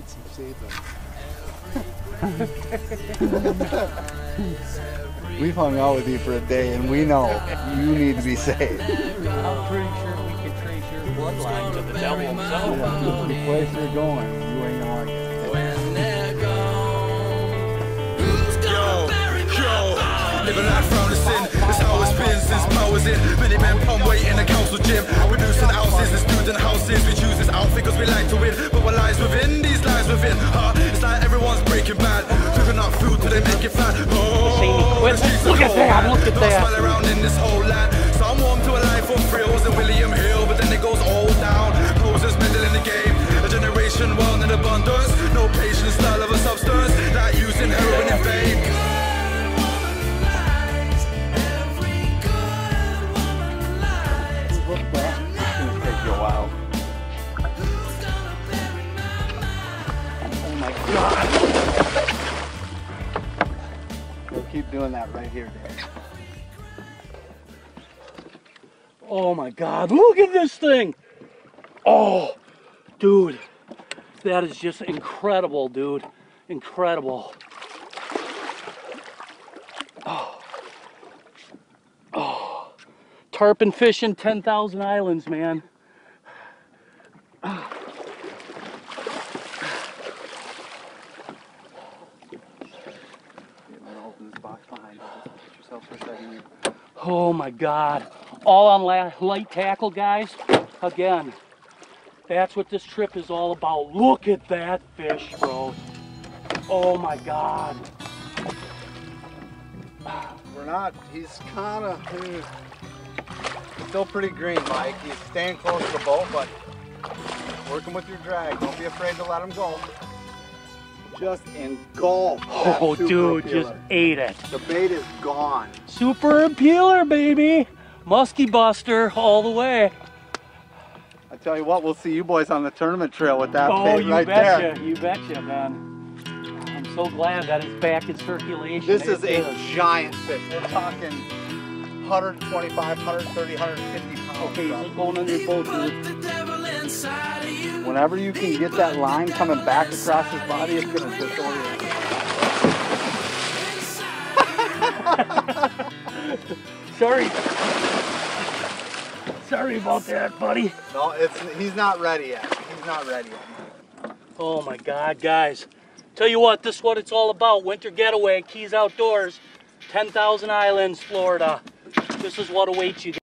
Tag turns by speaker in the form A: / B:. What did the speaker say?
A: beats and save them.
B: We've hung out with you for a day and we know you need to be saved.
C: I'm pretty sure we can trace your bloodline to the devil himself.
B: Yeah, the place you're going, you ain't gonna like it.
D: Living life round the sin, that's how it's been since powers in. Many men pump weight in the council gym. We're boosting houses and student houses. We choose this outfit because we like to win. But what lies within, these lies within. It's like everyone's breaking bad. Cooking up food till they make it fat. Oh,
C: look at that, look at that.
D: Smile around in this whole land. Some warm to a life of thrills and William Hill, but then it goes all down. Posers meddle in the game. A generation wild in abundance. No patience, style of a substance. Like using heroin in vain.
B: We'll keep doing that right here, Dad.
C: Oh my God, look at this thing. Oh, dude, that is just incredible, dude. Incredible. Oh, tarpon fishing, 10,000 islands, man. Oh my God. All on light tackle, guys. Again, that's what this trip is all about. Look at that fish, bro. Oh my God.
B: We're not, he's kind of, still pretty green, Mike. He's staying close to the boat, but working with your drag. Don't be afraid to let him go. Just engulf.
C: Oh, dude, just ate it.
B: The bait is gone.
C: Super peeler, baby. Musky buster all the way.
B: I tell you what, we'll see you boys on the tournament trail with that
C: Oh,
B: bait
C: you
B: right
C: betcha,
B: there.
C: you betcha, man. I'm so glad that it's back in circulation.
B: This is a giant fish. We're talking 125, 130, 150 pounds.
C: Okay, so going under your boat, dude.
B: Whenever you can get that line coming back across his body, it's going to disorient.
C: Sorry. Sorry about that, buddy.
B: No, he's not ready yet. He's not ready yet.
C: Oh my God, guys. Tell you what, this is what it's all about. Winter getaway, Keys Outdoors, 10,000 Islands, Florida. This is what awaits you.